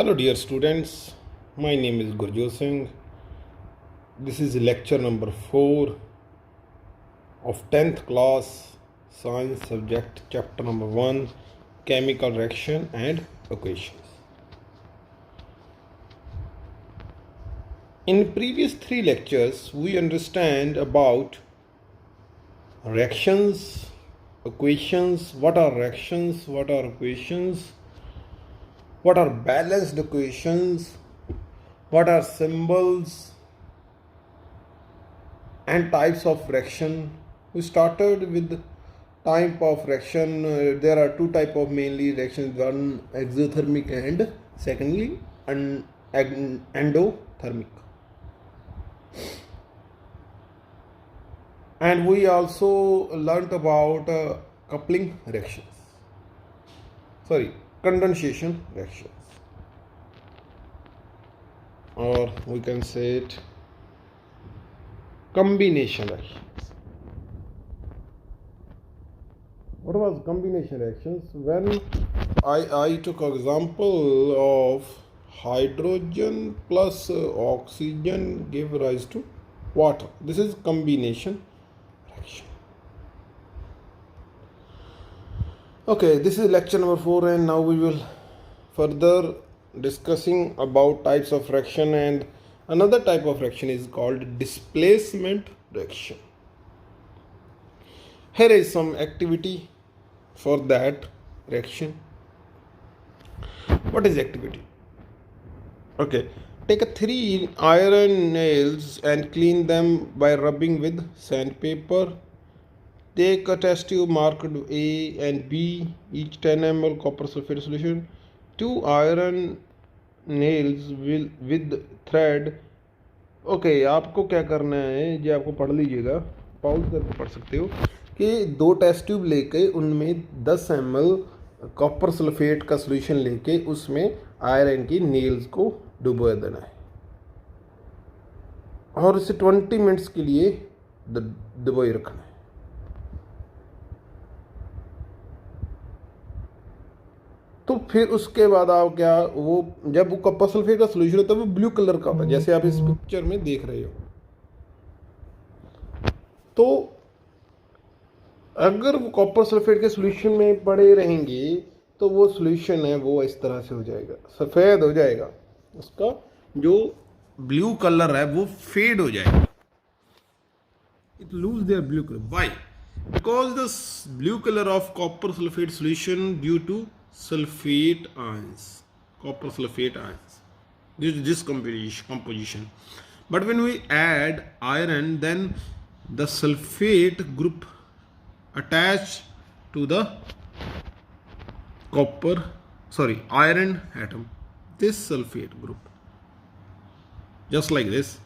Hello dear students, my name is Gurjot Singh. This is lecture number 4 of 10th class science subject chapter number 1 chemical reaction and equations. In previous 3 lectures we understand about reactions, equations, what are reactions, what are equations, what are balanced equations, what are symbols and types of reaction. We started with type of reaction. There are two type of mainly reactions, one exothermic and secondly endothermic. And we also learnt about coupling reactions, condensation reactions, or we can say it combination reactions. What was combination reactions? When I took example of hydrogen plus oxygen give rise to water. This is combination reaction. Okay, this is lecture number 4 and now we will further discussing about types of reaction, and another type of reaction is called displacement reaction. Here is some activity for that reaction. What is activity? Okay, take 3 iron nails and clean them by rubbing with sandpaper. Take a test tube marked A and B, each 10 ml copper sulfate solution. 2 iron nails with thread. Okay, आपको क्या करना है, ये आपको पढ़ लीजिएगा, pause करके पढ़ सकते हो कि 2 टेस्ट ट्यूब लेके उनमें 10 ml कॉपर सल्फेट का सॉल्यूशन लेके उसमें आयरन की नेल्स को डुबो देना है और इसे 20 मिनट्स के लिए डुबोए रखना है. तो फिर उसके बाद आप क्या, वो जब वो कॉपर सल्फेट का सॉल्यूशन होता है वो ब्लू कलर का होता है, जैसे आप इस पिक्चर में देख रहे हो. तो अगर वो कॉपर सल्फेट के सॉल्यूशन में पड़े रहेंगे तो वो सॉल्यूशन है वो इस तरह से हो जाएगा, सफ़ेद हो जाएगा, उसका जो ब्लू कलर है वो फेड हो जाएगा. It lose their blue colour. Why? Because the blue colour of copper sulphate solution due to sulfate ions, copper sulfate ions, this composition. But when we add iron, then the sulfate group attach to the iron atom, this sulfate group, just like this,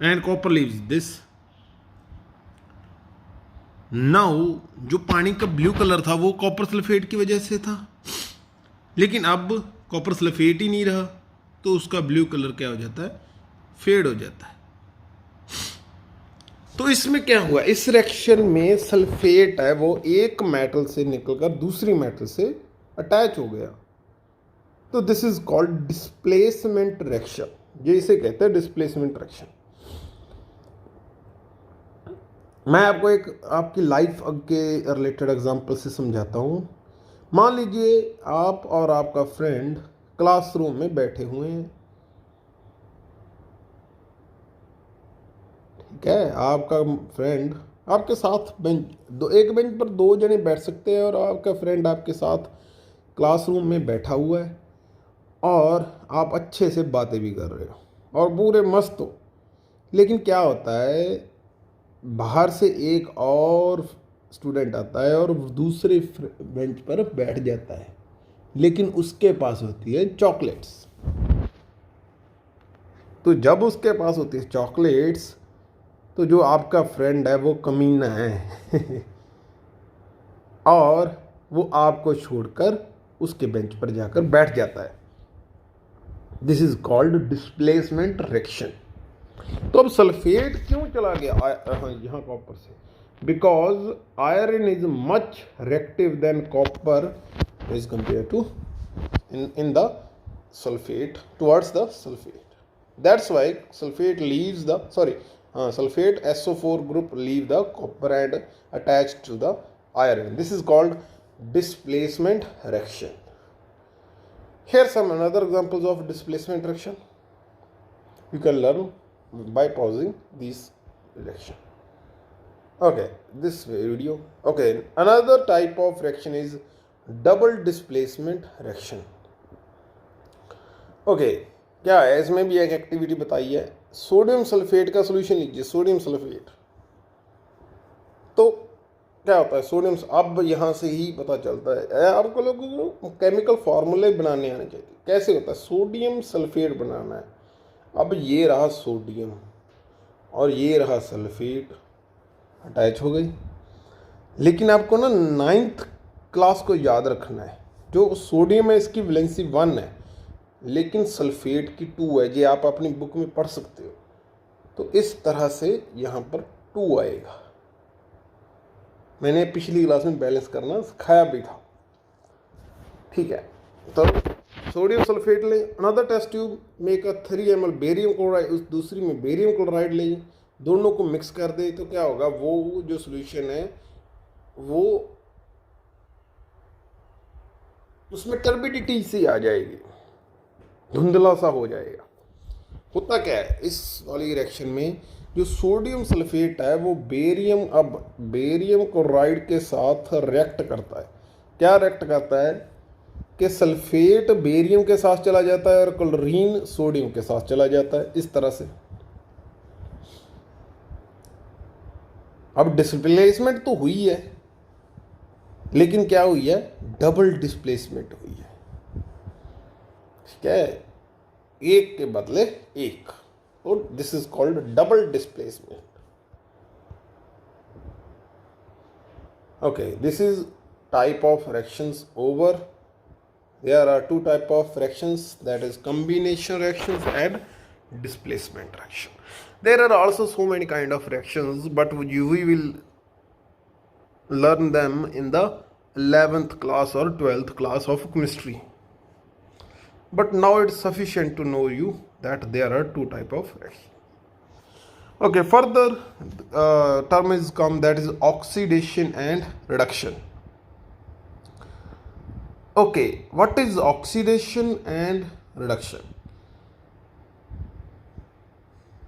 and copper leaves this. Now जो पानी का blue colour था वो copper sulphate की वजह से था, लेकिन अब कॉपर सल्फेट ही नहीं रहा तो उसका ब्लू कलर क्या हो जाता है, फेड हो जाता है. तो इसमें क्या हुआ, इस रिएक्शन में सल्फेट है वो एक मेटल से निकलकर दूसरी मेटल से अटैच हो गया. तो this is called displacement reaction. ये इसे कहते हैं डिस्प्लेसमेंट रिएक्शन. मैं आपको एक आपकी लाइफ के रिलेटेड एग्जांपल से समझाता हूँ. मान लीजिए आप और आपका फ्रेंड क्लासरूम में बैठे हुए हैं, ठीक है. आपका फ्रेंड आपके साथ एक बेंच पर 2 जने बैठ सकते हैं और आपका फ्रेंड आपके साथ क्लासरूम में बैठा हुआ है और आप अच्छे से बातें भी कर रहे हो और पूरे मस्त हो. लेकिन क्या होता है, बाहर से एक और स्टूडेंट आता है और दूसरे बेंच पर बैठ जाता है, लेकिन उसके पास होती है चॉकलेट्स. तो जब उसके पास होती है चॉकलेट्स तो जो आपका फ्रेंड है वो कमीना है और वो आपको छोड़कर उसके बेंच पर जाकर बैठ जाता है. This is called displacement reaction. तो अब सल्फेट क्यों चला गया यहाँ कॉपर से? Because iron is much reactive than copper is compare to in the sulfate towards the sulfate. That's why sulfate leaves the sulfate SO4 group leave the copper and attached to the iron. This is called displacement reaction. Here some another examples of displacement reaction you can learn by pausing this reaction. Okay, this video. Okay, another type of reaction is double displacement reaction. Okay क्या है इसमें भी एक activity बताई है। Sodium sulphate का solution लीजिए, sodium sulphate. तो क्या होता है सोडियम, अब यहाँ से ही पता चलता है आपको लोगों को केमिकल फार्मूले बनाने आने चाहिए। कैसे होता है सोडियम सल्फेट बनाना है। अब ये रहा सोडियम और ये रहा सल्फेट, अटैच हो गई। लेकिन आपको ना 9th क्लास को याद रखना है। जो सोडियम है इसकी वैलेंसी 1 है, लेकिन सल्फेट की 2 है। ये आप अपनी बुक में पढ़ सकते हो। तो इस तरह से यहाँ पर 2 आएगा। मैंने पिछली क्लास में बैलेंस करना सिखाया भी था, ठीक है। तो सोडियम सल्फेट लें। Another test tube make a 3 ml barium chloride, उस दूसरी में बेरियम क्लोराइड लें, दोनों को मिक्स कर दे। तो क्या होगा, वो जो सोल्यूशन है वो उसमें टर्बिडिटी से आ जाएगी, धुंधला सा हो जाएगा। होता क्या है इस वाली रिएक्शन में, जो सोडियम सल्फेट है वो बेरियम क्लोराइड के साथ रिएक्ट करता है। क्या रिएक्ट करता है कि सल्फेट बेरियम के साथ चला जाता है और क्लोरीन सोडियम के साथ चला जाता है, इस तरह से। अब डिस्प्लेसमेंट तो हुई है, लेकिन क्या हुई है, डबल डिस्प्लेसमेंट हुई है, ठीक है, एक के बदले एक। तो this is called double displacement. Okay, this is type of reactions over. There are 2 type of reactions, that is combination reactions and displacement reaction. There are also so many kind of reactions, but we will learn them in the 11th class or 12th class of chemistry. But now it's sufficient to know you that there are 2 type of reactions. Okay, further term is come, that is oxidation and reduction. Okay, what is oxidation and reduction.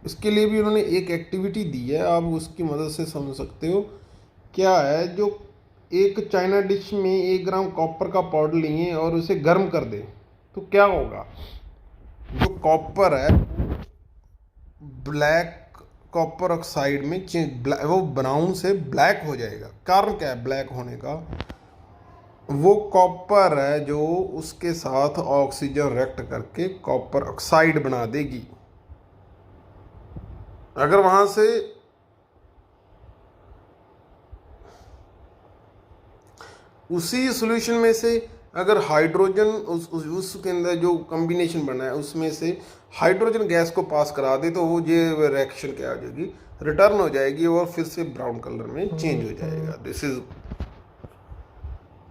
इसके लिए भी उन्होंने एक activity दी है, आप उसकी मदद से समझ सकते हो। क्या है, जो एक चाइना डिश में 1 ग्राम कॉपर का पाउडर लिए और उसे गर्म कर दें, तो क्या होगा, जो कॉपर है ब्लैक कॉपर ऑक्साइड में वो ब्राउन से ब्लैक हो जाएगा। कारण क्या है ब्लैक होने का, वो कॉपर है जो उसके साथ ऑक्सीजन रिएक्ट करके कॉपर ऑक्साइड बना देगी। अगर वहां से उसी सॉल्यूशन में से अगर हाइड्रोजन उसके अंदर जो कॉम्बिनेशन बना है उसमें से हाइड्रोजन गैस को पास करा दे, तो वो ये रिएक्शन क्या हो जाएगी, रिटर्न हो जाएगी और फिर से ब्राउन कलर में चेंज हो जाएगा। दिस इज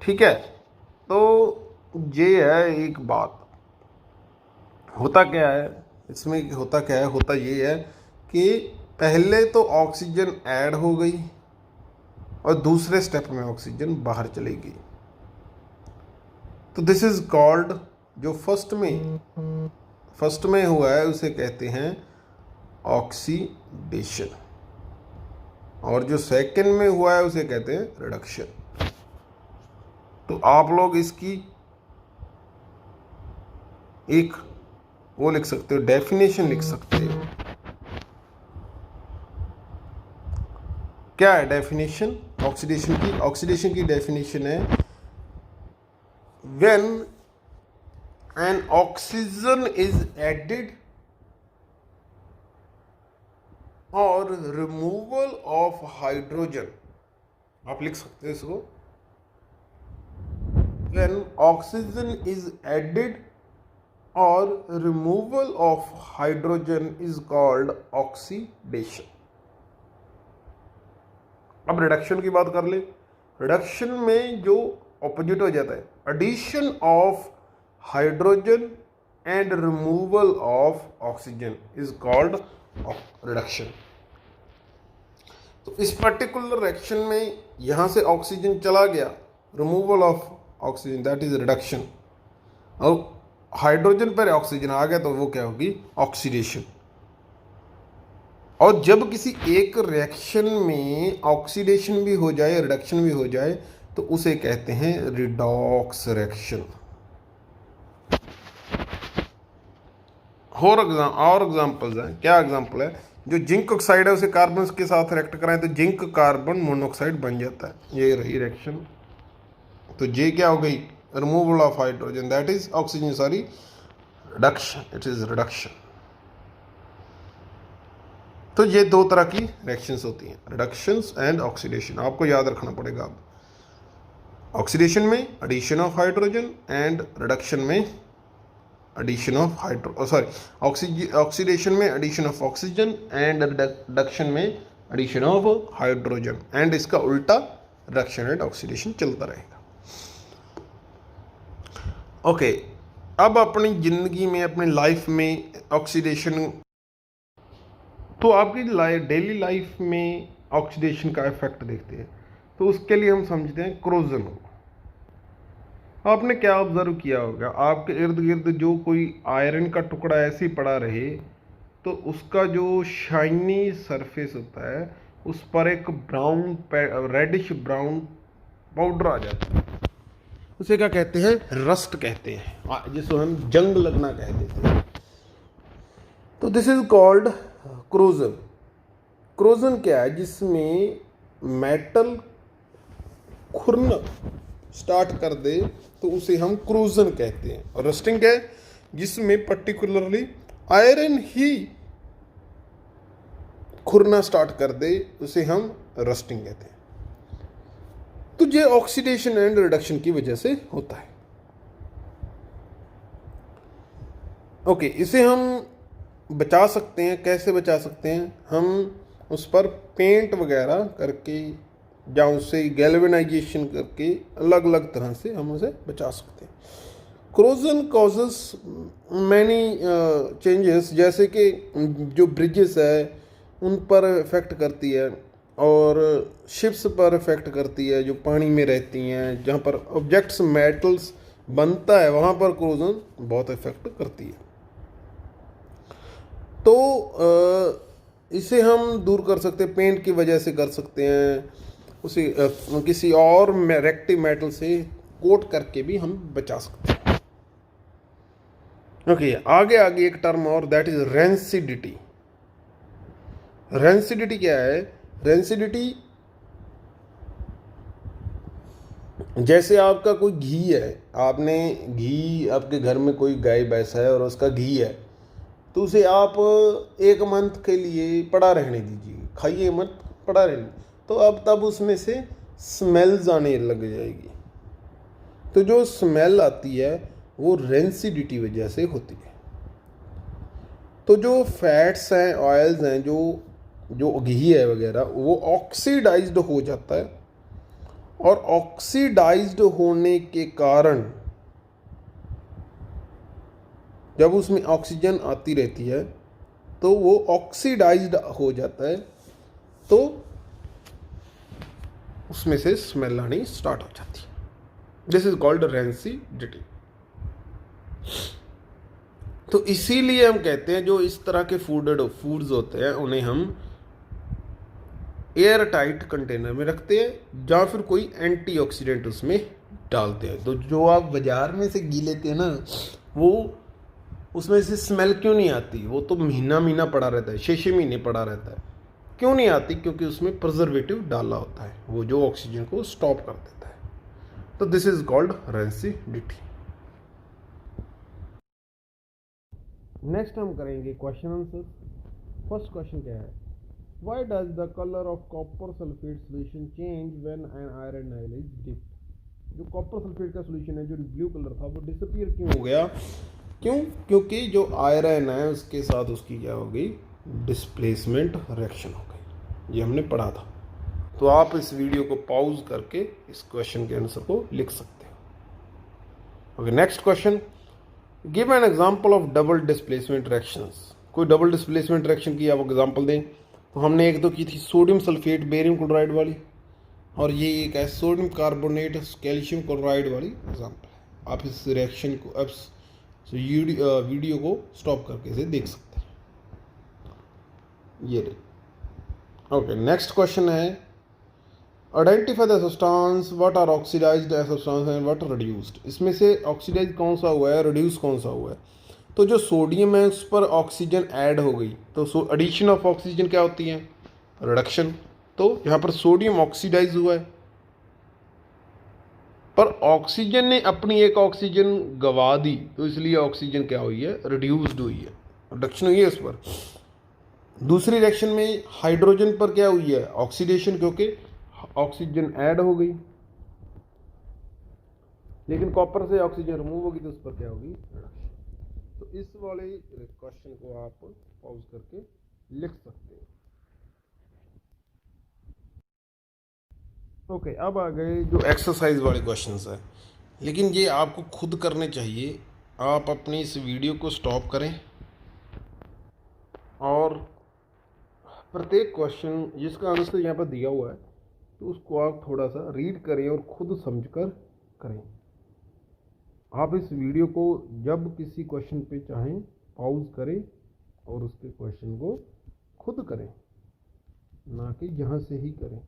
ठीक है। तो ये है एक बात। होता क्या है इसमें, होता क्या है, होता ये है कि पहले तो ऑक्सीजन ऐड हो गई और दूसरे स्टेप में ऑक्सीजन बाहर चली गई। तो दिस इज कॉल्ड, जो फर्स्ट में हुआ है उसे कहते हैं ऑक्सीडेशन, और जो सेकंड में हुआ है उसे कहते हैं रिडक्शन। तो आप लोग इसकी एक वो लिख सकते हो, डेफिनेशन लिख सकते हो। क्या है डेफिनेशन ऑक्सीडेशन की? ऑक्सीडेशन की डेफिनेशन है, when an oxygen is added और रिमूवल ऑफ हाइड्रोजन, आप लिख सकते हो इसको, when oxygen is added or removal of hydrogen is called oxidation. अब रिडक्शन की बात कर ले। रिडक्शन में जो ऑपोजिट हो जाता है, addition of hydrogen and removal of oxygen is called reduction. तो इस पर्टिकुलर रिएक्शन में यहाँ से ऑक्सीजन चला गया, removal of oxygen, that is reduction, और हाइड्रोजन पर ऑक्सीजन आ गया तो वो क्या होगी, ऑक्सीडेशन। और जब किसी एक रिएक्शन में ऑक्सीडेशन भी हो जाए, रिडक्शन भी हो जाए, तो उसे कहते हैं रिडॉक्स रिएक्शन। और एग्जांपल्स हैं, क्या एग्जांपल है, जो जिंक ऑक्साइड है उसे कार्बन के साथ रिएक्ट कराएं तो जिंक कार्बन मोनोऑक्साइड बन जाता है, ये रही रिएक्शन। तो जे क्या हो गई, removal of hydrogen, that is oxygen, sorry reduction, it is reduction. तो ये दो तरह की रिएक्शंस होती हैं, रिडक्शंस एंड ऑक्सीडेशन, आपको याद रखना पड़ेगा। अब ऑक्सीडेशन में addition of hydrogen and reduction में एडिशन ऑफ ऑक्सीडेशन में addition of oxygen and reduction में एडिशन ऑफ हाइड्रोजन, एंड इसका उल्टा रिडक्शन एंड ऑक्सीडेशन चलता रहेगा। ओके, अब अपनी जिंदगी में, अपनी लाइफ में ऑक्सीडेशन, तो आपकी डेली लाइफ में ऑक्सीडेशन का इफेक्ट देखते हैं, तो उसके लिए हम समझते हैं क्रोजन। आपने क्या ऑब्जर्व किया होगा, आपके इर्द गिर्द जो कोई आयरन का टुकड़ा ऐसे ही पड़ा रहे तो उसका जो शाइनी सरफेस होता है उस पर एक ब्राउन, रेडिश ब्राउन पाउडर आ जाता है, उसे क्या कहते हैं, रस्ट कहते हैं, जिसको हम जंग लगना कह देते हैं। तो this is called corrosion. Corrosion क्या है, जिसमें मेटल खुरना स्टार्ट कर दे तो उसे हम क्रोजन कहते हैं। और रस्टिंग क्या है, जिसमें पर्टिकुलरली आयरन ही खुरना स्टार्ट कर दे उसे हम रस्टिंग कहते हैं। तो ये ऑक्सीडेशन एंड रिडक्शन की वजह से होता है। ओके, इसे हम बचा सकते हैं, कैसे बचा सकते हैं, हम उस पर पेंट वगैरह करके या उससे गैल्वेनाइजेशन करके अलग अलग तरह से हम उसे बचा सकते हैं। क्रोजन कॉजेस मैनी चेंजेस, जैसे कि जो ब्रिजेस है उन पर इफेक्ट करती है और शिप्स पर इफेक्ट करती है, जो पानी में रहती हैं, जहाँ पर ऑब्जेक्ट्स मेटल्स बनता है वहाँ पर क्रोजन बहुत इफेक्ट करती है। तो इसे हम दूर कर सकते हैं, पेंट की वजह से कर सकते हैं, उसे किसी और रेक्टिव मेटल से कोट करके भी हम बचा सकते हैं। ओके, आगे एक टर्म और, दैट इज रेंसिडिटी। रेंसिडिटी क्या है, रेंसिडिटी जैसे आपका कोई घी है, आपने घी, आपके घर में कोई गाय भैंस है और उसका घी है, तो उसे आप 1 मंथ के लिए पड़ा रहने दीजिए, खाइए मत, पड़ा रहने, तो अब तब उसमें से स्मेल्स आने लग जाएगी। तो जो स्मेल आती है वो रेंसिडिटी वजह से होती है। तो जो फैट्स हैं, ऑयल्स हैं, जो घी है वगैरह, वो ऑक्सीडाइज्ड हो जाता है, और ऑक्सीडाइज्ड होने के कारण जब उसमें ऑक्सीजन आती रहती है तो वो ऑक्सीडाइज्ड हो जाता है, तो उसमें से स्मेल आनी स्टार्ट हो जाती है। This is called rancidity. तो इसीलिए हम कहते हैं जो इस तरह के फूड्स होते हैं उन्हें हम एयर टाइट कंटेनर में रखते हैं, या फिर कोई एंटीऑक्सीडेंट उसमें डालते हैं। तो जो आप बाजार में से घी लेते हैं ना, वो उसमें से स्मेल क्यों नहीं आती, वो तो महीना पड़ा रहता है, 6 महीने पड़ा रहता है। क्यों नहीं आती, क्योंकि उसमें प्रिजर्वेटिव डाला होता है, वो जो ऑक्सीजन को स्टॉप कर देता है। तो this is called rancidity. Next हम करेंगे क्वेश्चन आंसर। फर्स्ट क्वेश्चन क्या है, why does the colour of copper sulphate solution change when an iron Nile is dipped. जो कॉपर सल्फेट का सॉल्यूशन है, जो ब्लू कलर था, वो डिसअपीयर क्यों हो गया, क्यों, क्योंकि जो आयरन है उसके साथ उसकी क्या हो गई, डिस्प्लेसमेंट रिएक्शन हो गई। ये हमने पढ़ा था। तो आप इस वीडियो को पॉज करके इस क्वेश्चन के आंसर को लिख सकते हो। Okay, next question, give an example of double displacement reactions. कोई डबल डिस्प्लेसमेंट रिएक्शन की आप एग्जाम्पल दें। तो हमने एक तो की थी सोडियम सल्फेट बेरियम क्लोराइड वाली, और ये एक है सोडियम कार्बोनेट कैल्शियम क्लोराइड वाली एग्जाम्पल है। आप इस रिएक्शन को अब वीडियो को स्टॉप करके इसे देख सकते हैं। ये रही। ओके, नेक्स्ट क्वेश्चन है identify the substance what are oxidised substance and what reduced. इसमें से ऑक्सीडाइज कौन सा हुआ है, रिड्यूस कौन सा हुआ है। तो जो सोडियम है उस पर ऑक्सीजन ऐड हो गई, तो एडिशन ऑफ ऑक्सीजन क्या होती है, रिडक्शन। तो यहाँ पर सोडियम ऑक्सीडाइज हुआ है, पर ऑक्सीजन ने अपनी एक ऑक्सीजन गवा दी, तो इसलिए ऑक्सीजन क्या हुई है, रिड्यूस्ड हुई है, रिडक्शन हुई है इस पर। दूसरी रिएक्शन में हाइड्रोजन पर क्या हुई है, ऑक्सीडेशन, क्योंकि ऑक्सीजन ऐड हो गई, लेकिन कॉपर से ऑक्सीजन रिमूव होगी तो उस पर क्या होगी, रिडक्शन। तो इस वाले क्वेश्चन को आप पॉज करके लिख सकते हैं। ओके, अब आ गए जो एक्सरसाइज वाले क्वेश्चंस है, लेकिन ये आपको खुद करने चाहिए। आप अपनी इस वीडियो को स्टॉप करें और प्रत्येक क्वेश्चन जिसका आंसर यहाँ पर दिया हुआ है तो उसको आप थोड़ा सा रीड करें और खुद समझकर करें। आप इस वीडियो को जब किसी क्वेश्चन पे चाहें पॉज करें और उसके क्वेश्चन को खुद करें, ना कि यहाँ से ही करें।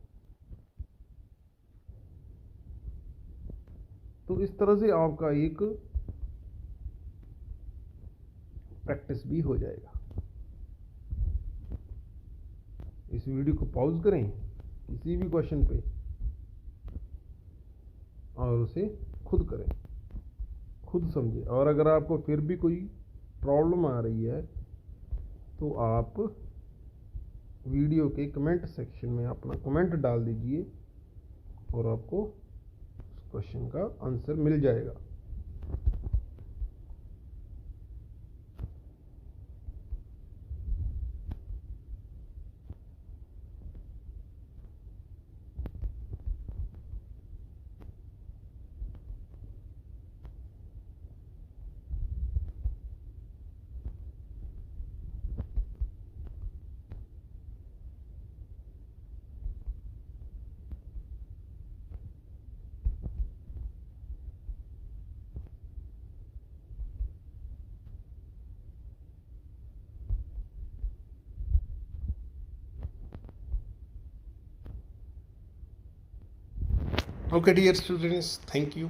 तो इस तरह से आपका एक प्रैक्टिस भी हो जाएगा। इस वीडियो को पॉज करें किसी भी क्वेश्चन पे और उसे खुद करें, खुद समझें। और अगर आपको फिर भी कोई प्रॉब्लम आ रही है तो आप वीडियो के कमेंट सेक्शन में अपना कमेंट डाल दीजिए और आपको उस क्वेश्चन का आंसर मिल जाएगा। Okay, dear students, thank you.